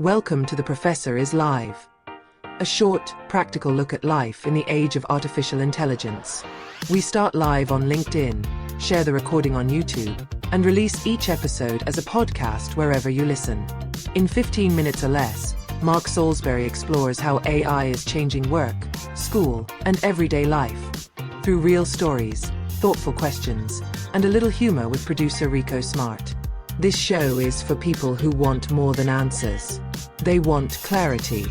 Welcome to The Professor is Live, a short, practical look at life in the age of artificial intelligence. We start live on LinkedIn, share the recording on YouTube, and release each episode as a podcast wherever you listen. In 15 minutes or less, Mark Salisbury explores how AI is changing work, school, and everyday life through real stories, thoughtful questions, and a little humor with producer Rico Smart. This show is for people who want more than answers. They want clarity,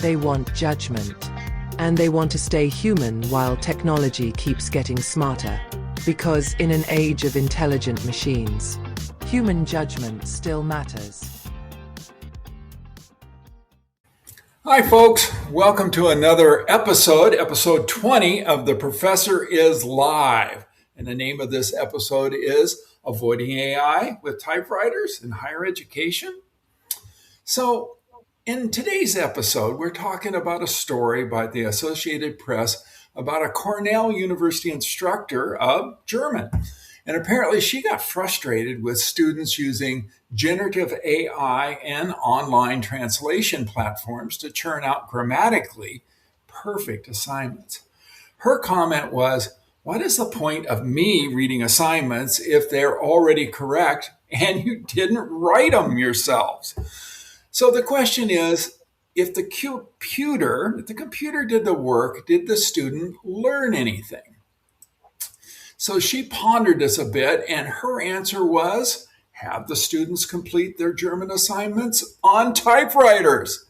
they want judgment, and they want to stay human while technology keeps getting smarter. Because in an age of intelligent machines, human judgment still matters. Hi folks, welcome to another episode 20 of The Professor is Live. And the name of this episode is Avoiding AI with Typewriters in Higher Education. So in today's episode, we're talking about a story by the Associated Press about a Cornell University instructor of German. And apparently she got frustrated with students using generative AI and online translation platforms to churn out grammatically perfect assignments. Her comment was, "What is the point of me reading assignments if they're already correct and you didn't write them yourselves?" So the question is, if the computer did the work, did the student learn anything? So she pondered this a bit, and her answer was, have the students complete their German assignments on typewriters.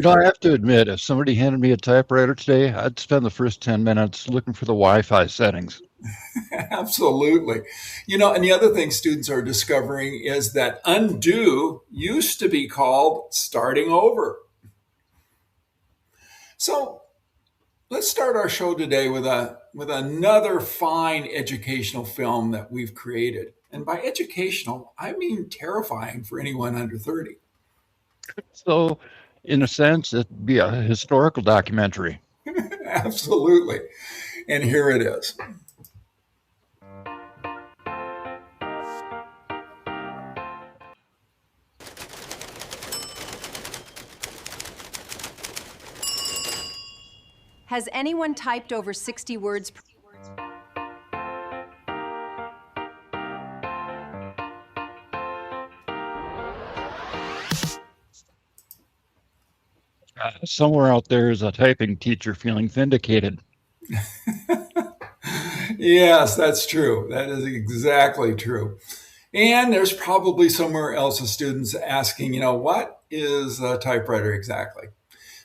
I have to admit, if somebody handed me a typewriter today, I'd spend the first 10 minutes looking for the Wi-Fi settings. Absolutely. And the other thing students are discovering is that undo used to be called starting over. So let's start our show today with another fine educational film that we've created. And by educational, I mean terrifying for anyone under 30. So, in a sense, it'd be a historical documentary. Absolutely. And here it is. Has anyone typed over 60 words per Somewhere out there is a typing teacher feeling vindicated. Yes, that's true. That is exactly true. And there's probably somewhere else a student's asking, what is a typewriter exactly?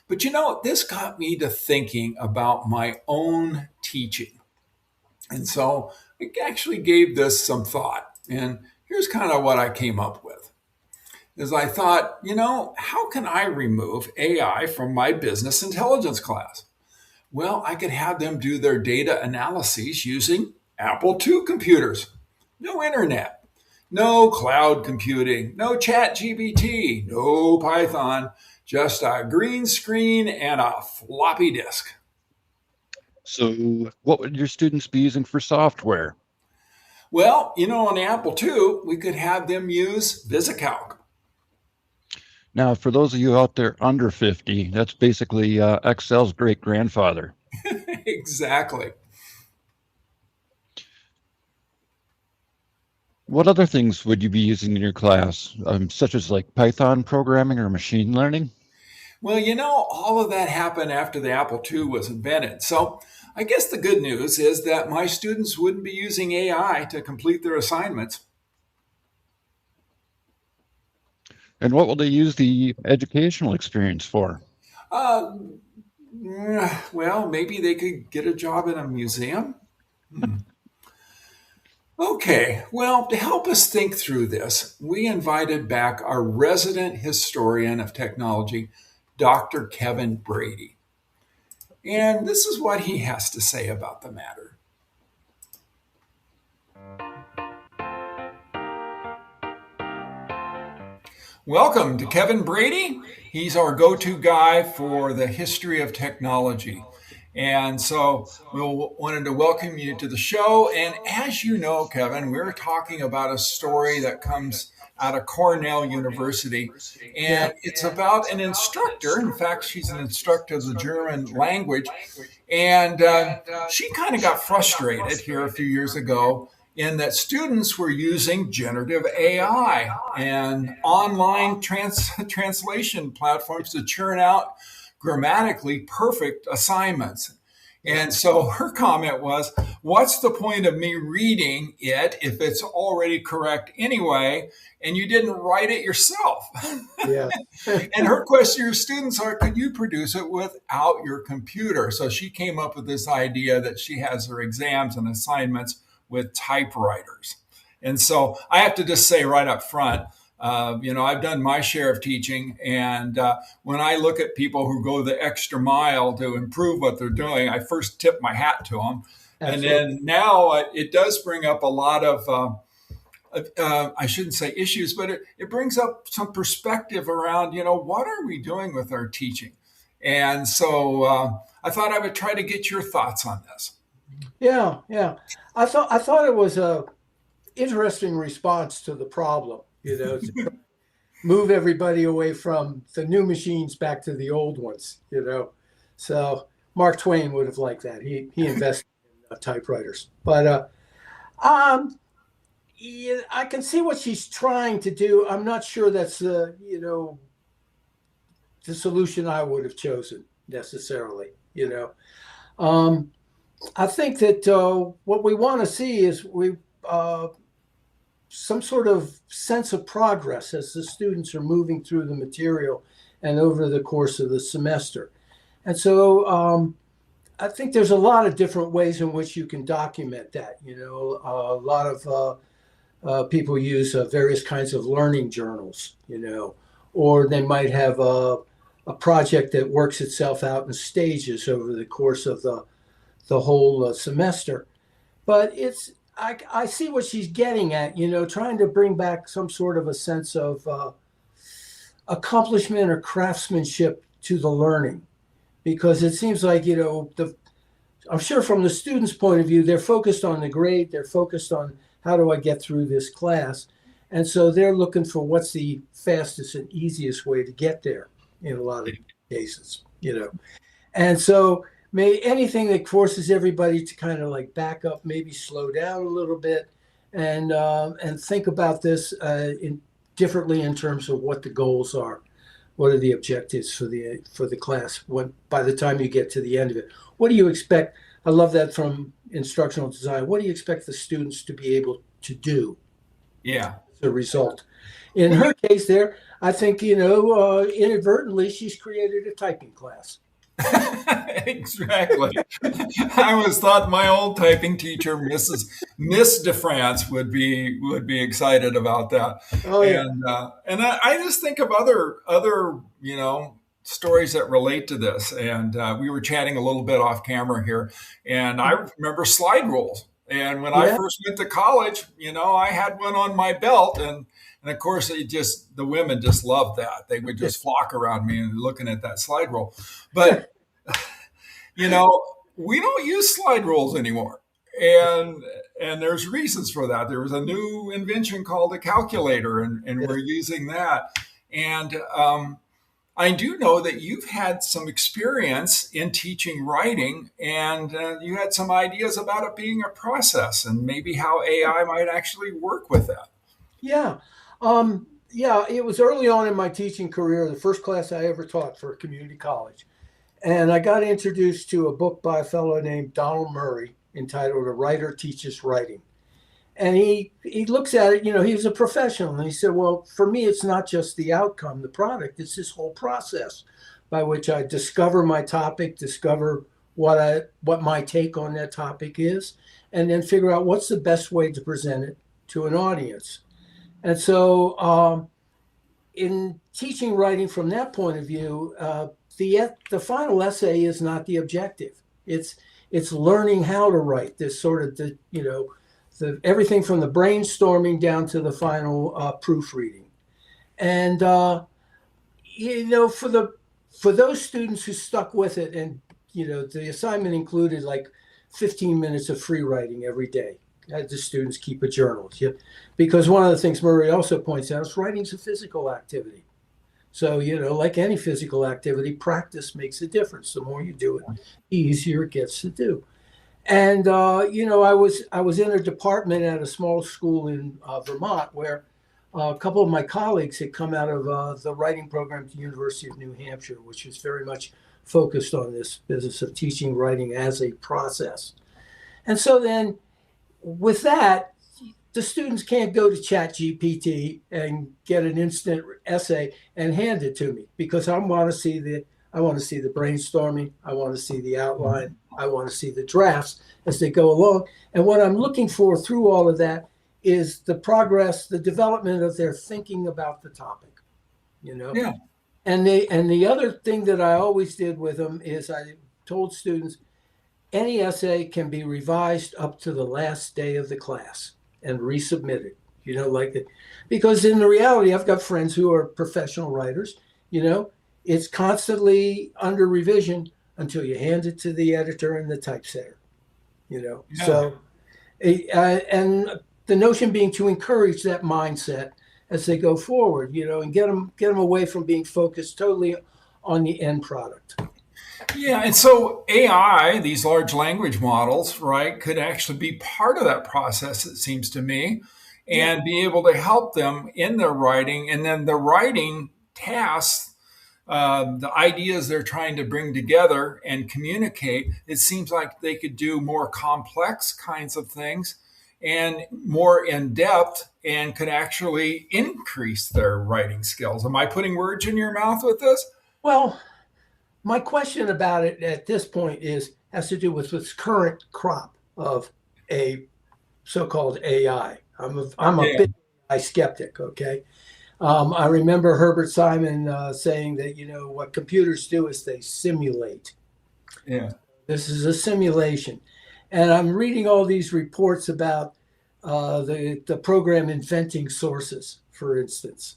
But this got me to thinking about my own teaching. And so I actually gave this some thought. And here's kind of what I came up with. Is I thought, how can I remove AI from my business intelligence class? Well, I could have them do their data analyses using Apple II computers. No internet, no cloud computing, no ChatGPT, no Python, just a green screen and a floppy disk. So what would your students be using for software? Well, on the Apple II, we could have them use VisiCalc. Now, for those of you out there under 50, that's basically Excel's great-grandfather. Exactly. What other things would you be using in your class, such as like Python programming or machine learning? Well, all of that happened after the Apple II was invented. So I guess the good news is that my students wouldn't be using AI to complete their assignments. And what will they use the educational experience for? Well, maybe they could get a job in a museum. Okay, well, to help us think through this, we invited back our resident historian of technology, Dr. Kevin Brady. And this is what he has to say about the matter. Welcome to Kevin Brady. He's our go-to guy for the history of technology. And so we wanted to welcome you to the show. And as you know, Kevin, we're talking about a story that comes out of Cornell University. And it's about an instructor. In fact, she's an instructor of the German language. And she kind of got frustrated here a few years ago in that students were using generative AI and online translation platforms to churn out grammatically perfect assignments. And so her comment was, what's the point of me reading it if it's already correct anyway, and you didn't write it yourself? Yeah. And her question to your students are, could you produce it without your computer? So she came up with this idea that she has her exams and assignments with typewriters. And so I have to just say right up front, I've done my share of teaching, and when I look at people who go the extra mile to improve what they're doing, I first tip my hat to them. Absolutely. And then now it does bring up a lot of, I shouldn't say issues, but it brings up some perspective around, what are we doing with our teaching? And so I thought I would try to get your thoughts on this. Yeah. I thought it was a interesting response to the problem. To move everybody away from the new machines back to the old ones, So Mark Twain would have liked that. He invested in typewriters. But I can see what she's trying to do. I'm not sure that's the solution I would have chosen necessarily, I think that what we want to see is some sort of sense of progress as the students are moving through the material and over the course of the semester. And so I think there's a lot of different ways in which you can document that. A lot of people use various kinds of learning journals, or they might have a project that works itself out in stages over the course of the whole semester. But I see what she's getting at, trying to bring back some sort of a sense of accomplishment or craftsmanship to the learning, because it seems like, I'm sure from the student's point of view, they're focused on the grade, they're focused on how do I get through this class. And so they're looking for what's the fastest and easiest way to get there in a lot of cases, And so anything that forces everybody to kind of like back up, maybe slow down a little bit, and think about this differently in terms of what the goals are, what are the objectives for the class. By the time you get to the end of it, what do you expect? I love that from instructional design. What do you expect the students to be able to do? Yeah, as a result. In her case, there, I think inadvertently she's created a typing class. Exactly. I always thought my old typing teacher, Miss DeFrance, would be excited about that. Oh yeah. And I just think of other stories that relate to this. And we were chatting a little bit off camera here, and I remember slide rules. And when I first went to college, I had one on my belt, and of course, the women just loved that. They would just flock around me and looking at that slide rule. But, we don't use slide rules anymore. And there's reasons for that. There was a new invention called a calculator, and we're using that. And I do know that you've had some experience in teaching writing, and you had some ideas about it being a process and maybe how AI might actually work with that. Yeah. It was early on in my teaching career, the first class I ever taught for a community college. And I got introduced to a book by a fellow named Donald Murray entitled A Writer Teaches Writing. And he looks at it, he was a professional. And he said, well, for me, it's not just the outcome, the product. It's this whole process by which I discover my topic, discover what my take on that topic is, and then figure out what's the best way to present it to an audience. And so in teaching writing from that point of view, the final essay is not the objective. It's learning how to write, this sort of everything from the brainstorming down to the final proofreading. And for those students who stuck with it, and the assignment included like 15 minutes of free writing every day, had the students keep a journal. Yeah. Because one of the things Murray also points out is writing's a physical activity. So, like any physical activity, practice makes a difference. The more you do it, the easier it gets to do. And, I was in a department at a small school in Vermont where a couple of my colleagues had come out of the writing program at the University of New Hampshire, which is very much focused on this business of teaching writing as a process. And so then with that, the students can't go to ChatGPT and get an instant essay and hand it to me because I want to see the brainstorming, I want to see the outline, I want to see the drafts as they go along. And what I'm looking for through all of that is the progress, the development of their thinking about the topic, Yeah. And the other thing that I always did with them is I told students any essay can be revised up to the last day of the class and resubmitted, because in the reality, I've got friends who are professional writers, it's constantly under revision until you hand it to the editor and the typesetter, Yeah. So, and the notion being to encourage that mindset as they go forward, and get them away from being focused totally on the end product. Yeah, and so AI, these large language models, right, could actually be part of that process, it seems to me, and be able to help them in their writing. And then the writing tasks, the ideas they're trying to bring together and communicate, it seems like they could do more complex kinds of things and more in depth and could actually increase their writing skills. Am I putting words in your mouth with this? Well, my question about it at this point has to do with this current crop of a so-called AI. I'm a big AI skeptic. Okay, I remember Herbert Simon saying that what computers do is they simulate. Yeah, this is a simulation, and I'm reading all these reports about the program inventing sources, for instance.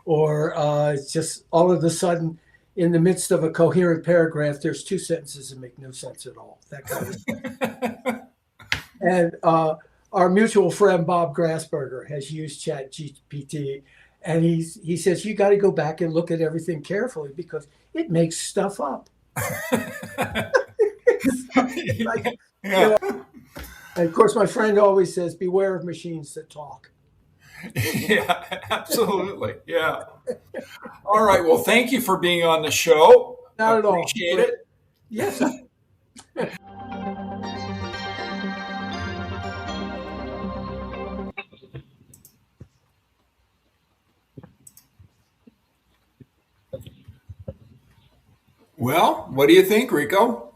Or just all of a sudden, in the midst of a coherent paragraph, there's two sentences that make no sense at all. That kind of stuff. And our mutual friend Bob Grassberger has used ChatGPT, and he says you got to go back and look at everything carefully because it makes stuff up. Yeah. And of course, my friend always says, "Beware of machines that talk." Yeah, absolutely. Yeah. All right. Well, thank you for being on the show. Not at all. Appreciate it. Yes. Well, what do you think, Rico?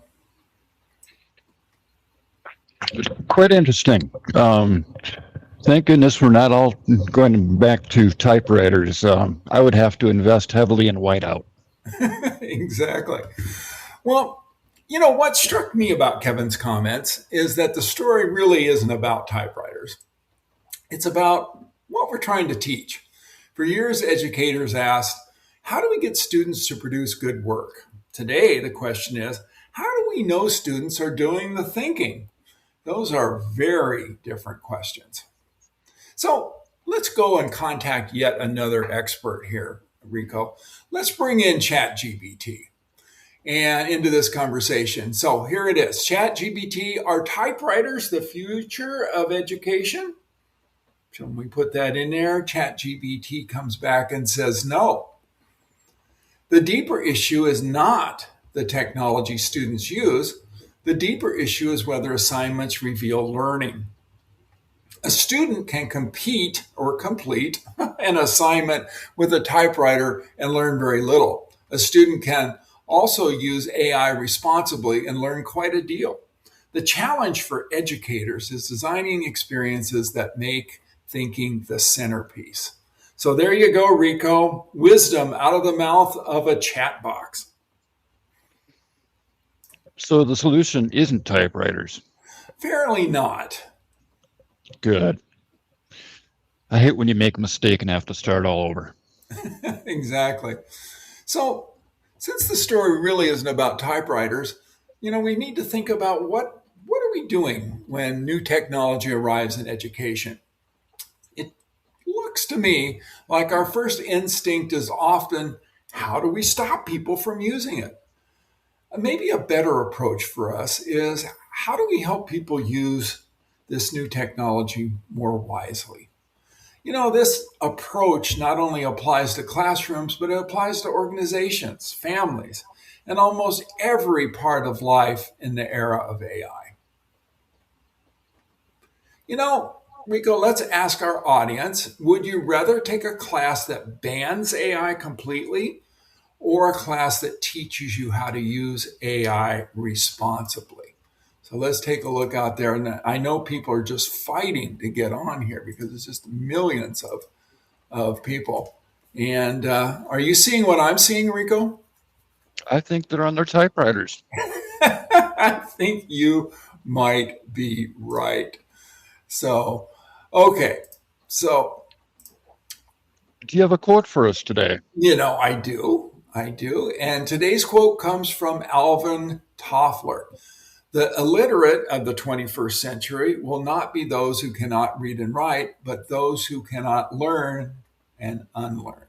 Quite interesting. Thank goodness we're not all going back to typewriters. I would have to invest heavily in whiteout. Exactly. Well, what struck me about Kevin's comments is that the story really isn't about typewriters. It's about what we're trying to teach. For years, educators asked, how do we get students to produce good work? Today, the question is, how do we know students are doing the thinking? Those are very different questions. So let's go and contact yet another expert here, Rico. Let's bring in ChatGPT and into this conversation. So here it is. ChatGPT, are typewriters the future of education? Shall we put that in there? ChatGPT comes back and says no. The deeper issue is not the technology students use. The deeper issue is whether assignments reveal learning. A student can compete or complete an assignment with a typewriter and learn very little. A student can also use AI responsibly and learn quite a deal. The challenge for educators is designing experiences that make thinking the centerpiece. So there you go, Rico. Wisdom out of the mouth of a chat box. So the solution isn't typewriters. Fairly not. Good. I hate when you make a mistake and have to start all over. Exactly. So since the story really isn't about typewriters, we need to think about what are we doing when new technology arrives in education? It looks to me like our first instinct is often, how do we stop people from using it? Maybe a better approach for us is, how do we help people use this new technology more wisely? This approach not only applies to classrooms, but it applies to organizations, families, and almost every part of life in the era of AI. Rico, let's ask our audience, would you rather take a class that bans AI completely or a class that teaches you how to use AI responsibly? So let's take a look out there. And I know people are just fighting to get on here because it's just millions of people. And are you seeing what I'm seeing, Rico? I think they're on their typewriters. I think you might be right. So, okay. So, Do you have a quote for us today? I do. And today's quote comes from Alvin Toffler. The illiterate of the 21st century will not be those who cannot read and write, but those who cannot learn and unlearn.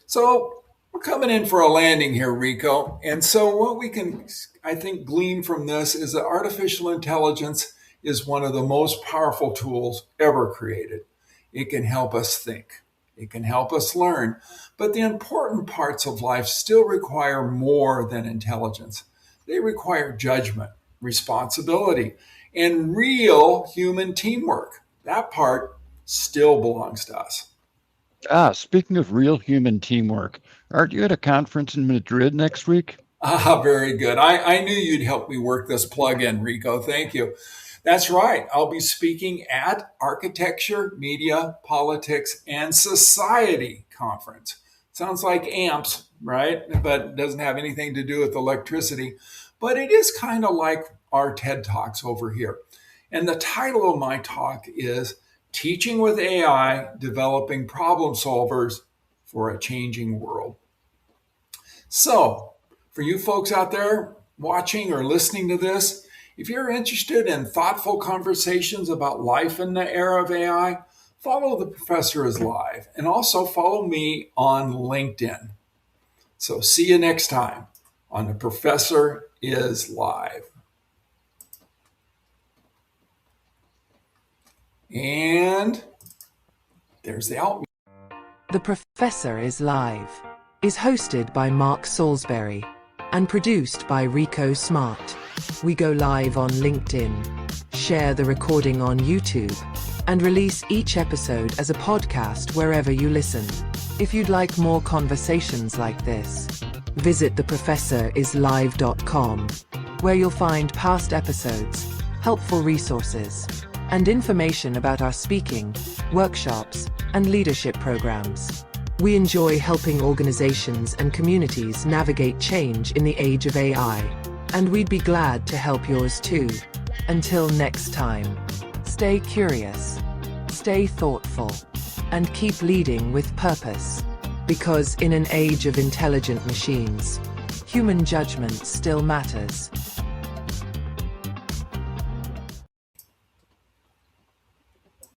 So we're coming in for a landing here, Rico. And so what we can, I think, glean from this is that artificial intelligence is one of the most powerful tools ever created. It can help us think. It can help us learn. But the important parts of life still require more than intelligence. They require judgment, responsibility, and real human teamwork. That part still belongs to us. Speaking of real human teamwork, aren't you at a conference in Madrid next week? Very good. I knew you'd help me work this plug in, Rico. Thank you. That's right. I'll be speaking at Architecture, Media, Politics, and Society Conference. Sounds like AMPS, right? But it doesn't have anything to do with electricity. But it is kind of like our TED Talks over here. And the title of my talk is Teaching with AI, Developing Problem Solvers for a Changing World. So, for you folks out there watching or listening to this, if you're interested in thoughtful conversations about life in the era of AI, follow The Professor is Live, and also follow me on LinkedIn. So see you next time on The Professor is Live. And there's the out. The Professor is Live is hosted by Mark Salisbury and produced by Rico Smart. We go live on LinkedIn, share the recording on YouTube, and release each episode as a podcast wherever you listen. If you'd like more conversations like this, visit theprofessorislive.com, where you'll find past episodes, helpful resources, and information about our speaking, workshops, and leadership programs. We enjoy helping organizations and communities navigate change in the age of AI, and we'd be glad to help yours too. Until next time, stay curious, stay thoughtful, and keep leading with purpose. Because in an age of intelligent machines, human judgment still matters.